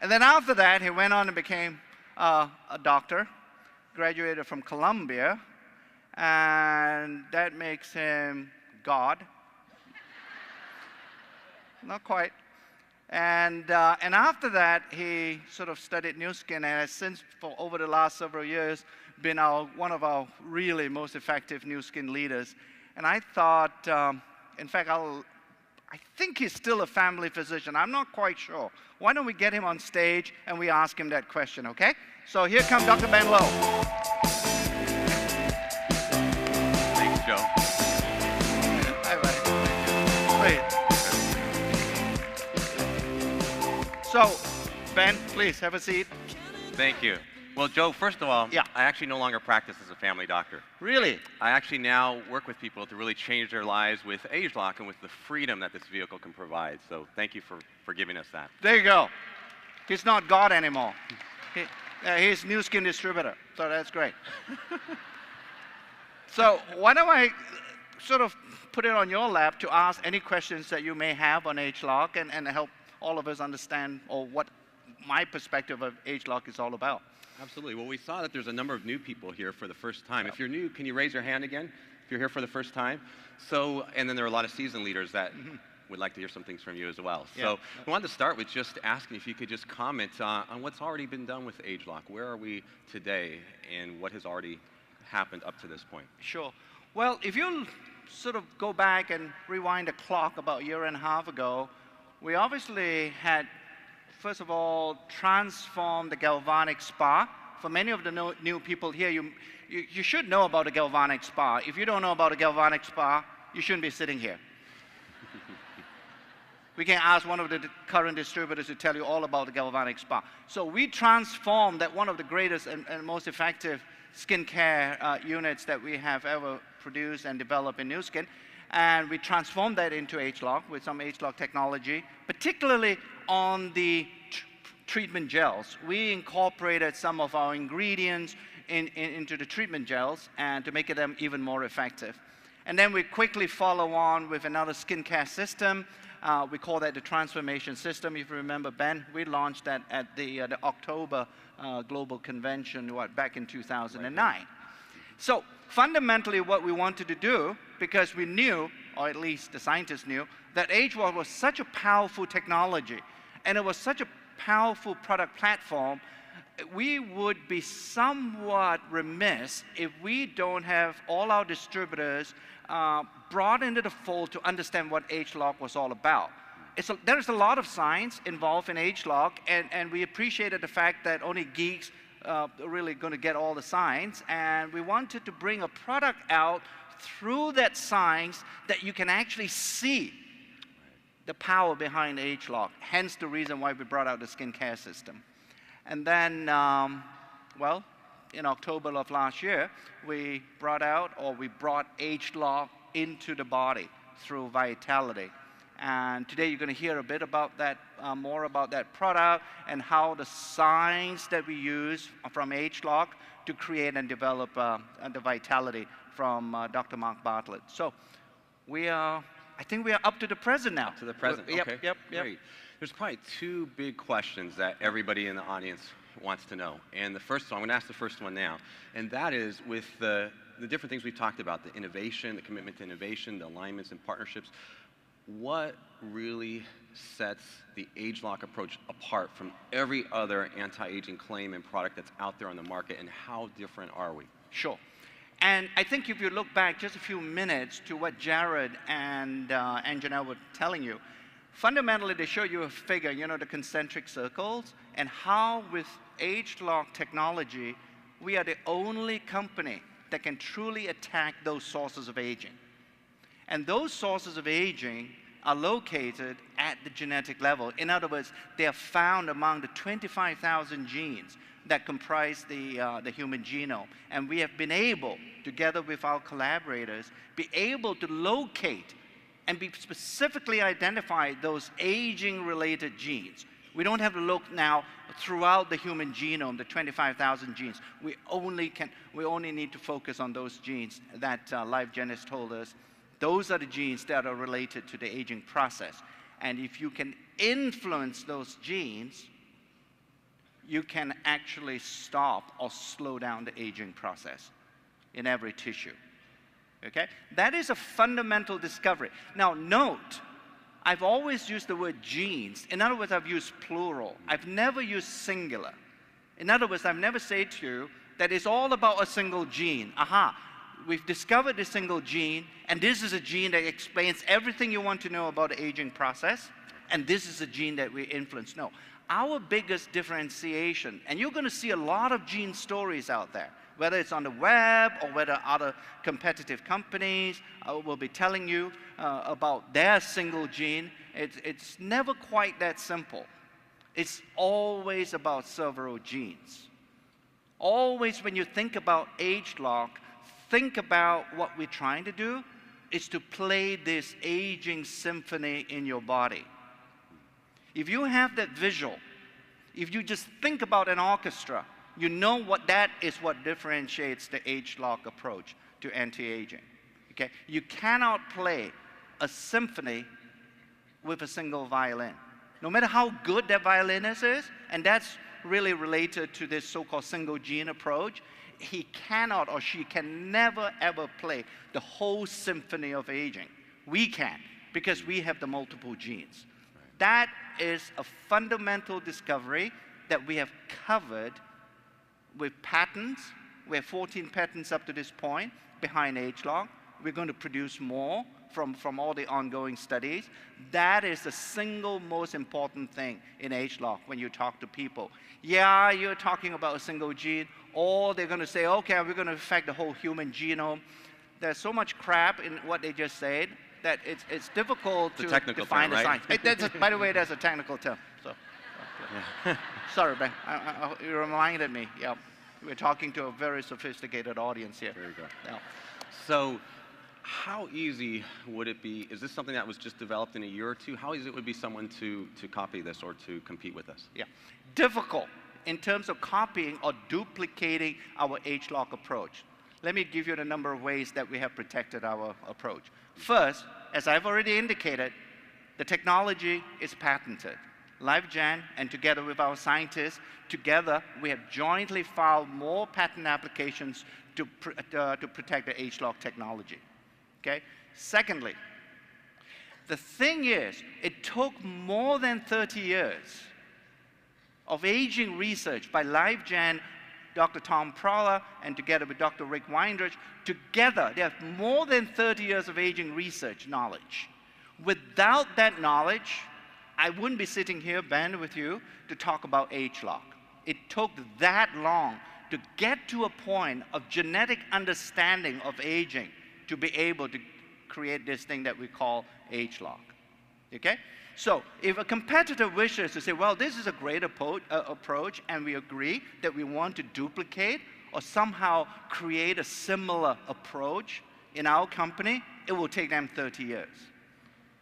And then after that, he went on and became a doctor, graduated from Cambio, and that makes him God. Not quite. And after that, he sort of studied Nu Skin, and has since, for over the last several years, been one of our really most effective Nu Skin leaders. And I thought, in fact, I think he's still a family physician. I'm not quite sure. Why don't we get him on stage and we ask him that question, okay? So here comes Dr. Ben Lowe. Thanks, Joe. Hi, buddy. Great. So, Ben, please have a seat. Thank you. Well, Joe, first of all, yeah. I actually no longer practice as a family doctor. Really? I actually now work with people to really change their lives with ageLOC and with the freedom that this vehicle can provide. So thank you for giving us that. There you go. He's not God anymore. He's Nu Skin distributor, so that's great. So why don't I sort of put it on your lap to ask any questions that you may have on ageLOC and help all of us understand or what my perspective of ageLOC is all about. Absolutely. Well, we saw that there's a number of new people here for the first time. If you're new, can you raise your hand again if you're here for the first time? So, and then there are a lot of seasoned leaders that would like to hear some things from you as well. So I wanted to start with just asking if you could just comment on what's already been done with ageLOC. Where are we today and what has already happened up to this point? Sure. Well, if you sort of go back and rewind the clock about a year and a half ago, we obviously had, first of all, transformed the galvanic spa. For many of the new people here, you should know about a galvanic spa. If you don't know about a galvanic spa, you shouldn't be sitting here. We can ask one of the current distributors to tell you all about the galvanic spa. So we transformed that one of the greatest and most effective skincare units that we have ever produced and developed in Nu Skin. And we transformed that into ageLOC with some ageLOC technology, particularly on the treatment gels. We incorporated some of our ingredients into the treatment gels and to make them even more effective. And then we quickly follow on with another skincare system. We call that the transformation system. If you remember, Ben, we launched that at the October Global Convention back in 2009. Right. So fundamentally what we wanted to do, because we knew, or at least the scientists knew, that ageLOC was such a powerful technology and it was such a powerful product platform, we would be somewhat remiss if we don't have all our distributors brought into the fold to understand what ageLOC was all about. There is a lot of science involved in ageLOC, and we appreciated the fact that only geeks are really going to get all the science, and we wanted to bring a product out through that science that you can actually see the power behind ageLOC, hence the reason why we brought out the skincare system. And then, well, in October of last year, we brought ageLOC into the body through Vitality. And today you're going to hear a bit about that, more about that product and how the science that we use from ageLOC to create and develop the Vitality from Dr. Mark Bartlett. So I think we are up to the present now. Up to the present, okay. Yep. Great. There's probably two big questions that everybody in the audience wants to know. And the first one, I'm going to ask the first one now. And that is with the different things we've talked about, the innovation, the commitment to innovation, the alignments and partnerships. What really sets the ageLOC approach apart from every other anti-aging claim and product that's out there on the market, and how different are we? Sure. And I think if you look back just a few minutes to what Jared and Janelle were telling you, fundamentally they show you a figure, you know, the concentric circles, and how with ageLOC technology, we are the only company that can truly attack those sources of aging. And those sources of aging are located at the genetic level. In other words, they are found among the 25,000 genes that comprise the human genome. And we have been able, together with our collaborators, be able to locate and be specifically identify those aging-related genes. We don't have to look now throughout the human genome, the 25,000 genes. We only need to focus on those genes that LifeGen has told us. Those are the genes that are related to the aging process. And if you can influence those genes, you can actually stop or slow down the aging process in every tissue. Okay? That is a fundamental discovery. Now, note, I've always used the word genes. In other words, I've used plural. I've never used singular. In other words, I've never said to you that it's all about a single gene. Aha, we've discovered a single gene, and this is a gene that explains everything you want to know about the aging process, and this is a gene that we influence. No, our biggest differentiation, and you're going to see a lot of gene stories out there, whether it's on the web or whether other competitive companies will be telling you about their single gene. It's never quite that simple. It's always about several genes. Always when you think about ageLOC, think about what we're trying to do is to play this aging symphony in your body. If you have that visual, if you just think about an orchestra, you know what that is what differentiates the ageLOC approach to anti-aging. Okay? You cannot play a symphony with a single violin. No matter how good that violinist is, and that's really related to this so-called single gene approach, he cannot or she can never ever play the whole symphony of aging. We can, because we have the multiple genes. Right. That is a fundamental discovery that we have covered with patents. We have 14 patents up to this point behind ageLOC. We're going to produce more from all the ongoing studies. That is the single most important thing in ageLOC when you talk to people. Yeah, you're talking about a single gene, or they're going to say, okay, we're going to affect the whole human genome. There's so much crap in what they just said that it's difficult to define the science. By the way, that's a technical term. So, yeah. Sorry, Ben. You reminded me. Yeah, we're talking to a very sophisticated audience here. There you go. Yeah. So, how easy would it be? Is this something that was just developed in a year or two? How easy it would be someone to copy this or to compete with us? Yeah, difficult in terms of copying or duplicating our ageLOC approach. Let me give you the number of ways that we have protected our approach. First, as I've already indicated, the technology is patented. LiveGen and together with our scientists, together we have jointly filed more patent applications to protect the ageLOC technology. Okay? Secondly, the thing is, it took more than 30 years of aging research by LiveGen, Dr. Tom Prowler, and together with Dr. Rick Weindrich. Together, they have more than 30 years of aging research knowledge. Without that knowledge, I wouldn't be sitting here, Ben, with you to talk about ageLOC. It took that long to get to a point of genetic understanding of aging to be able to create this thing that we call ageLOC. Okay? So if a competitor wishes to say, well, this is a great approach, and we agree that we want to duplicate or somehow create a similar approach in our company, it will take them 30 years.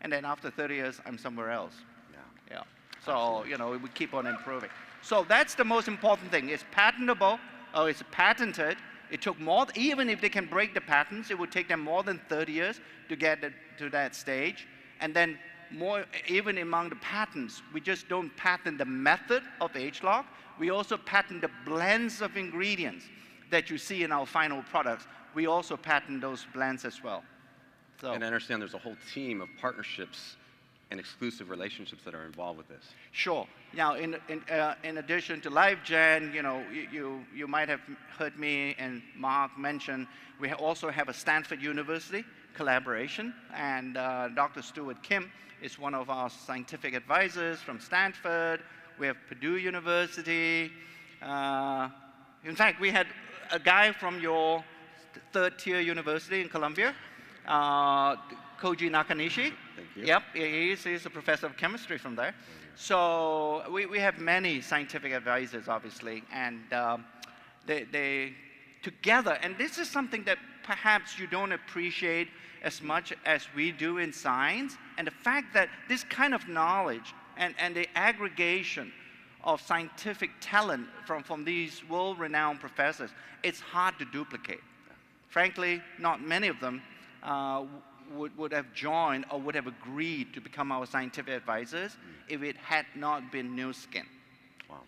And then after 30 years, I'm somewhere else. Yeah. So, absolutely. You know, we keep on improving. So that's the most important thing. It's patentable, or it's patented. It took more, even if they can break the patents, it would take them more than 30 years to get to that stage. And then more, even among the patents, we just don't patent the method of ageLOC. We also patent the blends of ingredients that you see in our final products. We also patent those blends as well. So, and I understand there's a whole team of partnerships and exclusive relationships that are involved with this. Sure. Now, in addition to LiveGen, you know, you might have heard me and Mark mention, we also have a Stanford University collaboration, and Dr. Stuart Kim is one of our scientific advisors from Stanford. We have Purdue University. In fact, we had a guy from your third-tier university in Columbia, Koji Nakanishi. Thank you. Yep, he's a professor of chemistry from there. So we have many scientific advisors, obviously, and they together, and this is something that perhaps you don't appreciate as much as we do in science, and the fact that this kind of knowledge and the aggregation of scientific talent from these world-renowned professors, it's hard to duplicate. Frankly, not many of them would have joined or would have agreed to become our scientific advisors if it had not been Nu Skin. Wow.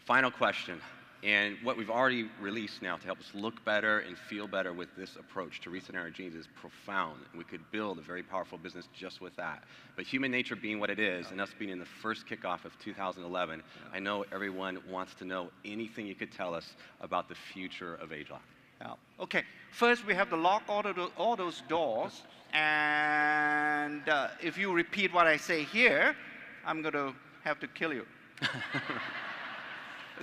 Final question. And what we've already released now to help us look better and feel better with this approach to resetting our genes is profound. We could build a very powerful business just with that. But human nature being what it is, and us being in the first kickoff of 2011, I know everyone wants to know anything you could tell us about the future of ageLOC. Yeah. Okay, first we have to lock all those doors, and if you repeat what I say here, I'm going to have to kill you.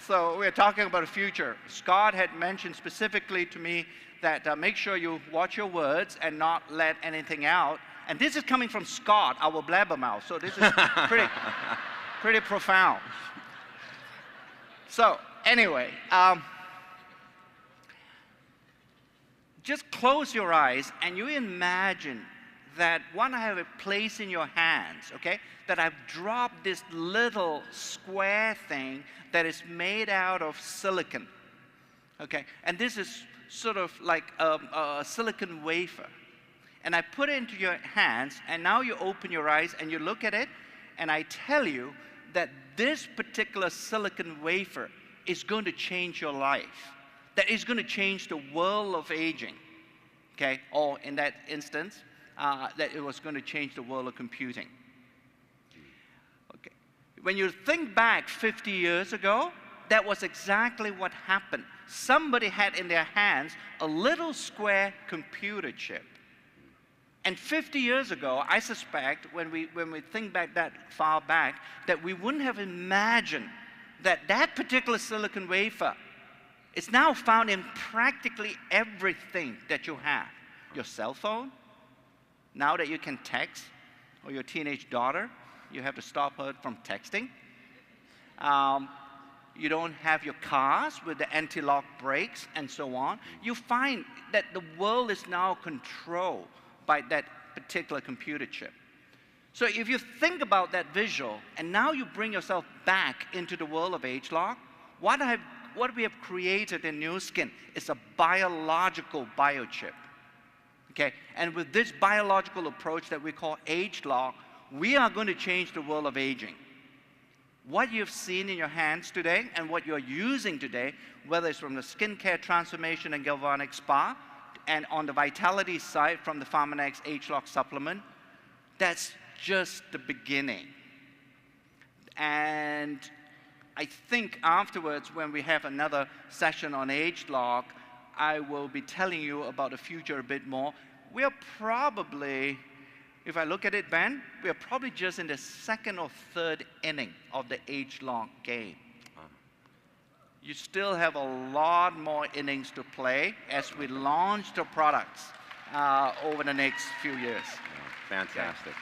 So we're talking about the future. Scott had mentioned specifically to me that make sure you watch your words and not let anything out. And this is coming from Scott, our blabbermouth. So this is pretty profound. So anyway, just close your eyes and you imagine that one I have placed in your hands, okay? That I've dropped this little square thing that is made out of silicon, okay? And this is sort of like a silicon wafer. And I put it into your hands, and now you open your eyes and you look at it, and I tell you that this particular silicon wafer is going to change your life. That is going to change the world of aging, okay? Or in that instance, that it was going to change the world of computing. Okay. When you think back 50 years ago, that was exactly what happened. Somebody had in their hands a little square computer chip. And 50 years ago, I suspect, when we think back that far back, that we wouldn't have imagined that that particular silicon wafer is now found in practically everything that you have. Your cell phone, now that you can text, or your teenage daughter, you have to stop her from texting. You don't have your cars with the anti-lock brakes and so on. You find that the world is now controlled by that particular computer chip. So if you think about that visual, and now you bring yourself back into the world of ageLOC, what we have created in Nu Skin is a biological biochip. Okay, and with this biological approach that we call ageLOC, we are going to change the world of aging. What you've seen in your hands today and what you're using today, whether it's from the skincare transformation and galvanic spa, and on the vitality side from the Pharmanex ageLOC supplement, that's just the beginning. And I think afterwards, when we have another session on ageLOC, I will be telling you about the future a bit more. We are probably, if I look at it, Ben, we are probably just in the second or third inning of the ageLOC game. You still have a lot more innings to play as we launch the products over the next few years. Fantastic.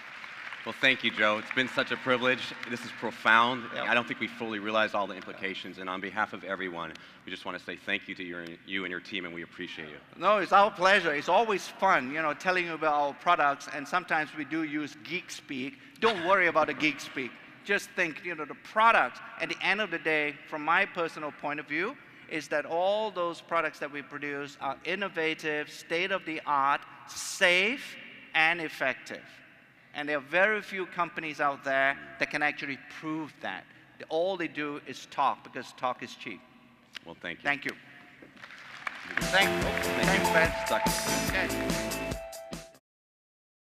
Well, thank you, Joe. It's been such a privilege. This is profound. Yep. I don't think we fully realize all the implications. And on behalf of everyone, we just want to say thank you to you and your team, and we appreciate you. No, it's our pleasure. It's always fun, you know, telling you about our products. And sometimes we do use geek speak. Don't worry about the geek speak. Just think, you know, the products, at the end of the day, from my personal point of view, is that all those products that we produce are innovative, state-of-the-art, safe, and effective. And there are very few companies out there that can actually prove that. All they do is talk, because talk is cheap. Well, thank you. Thank you. Thanks, Ben. Stuck. Okay.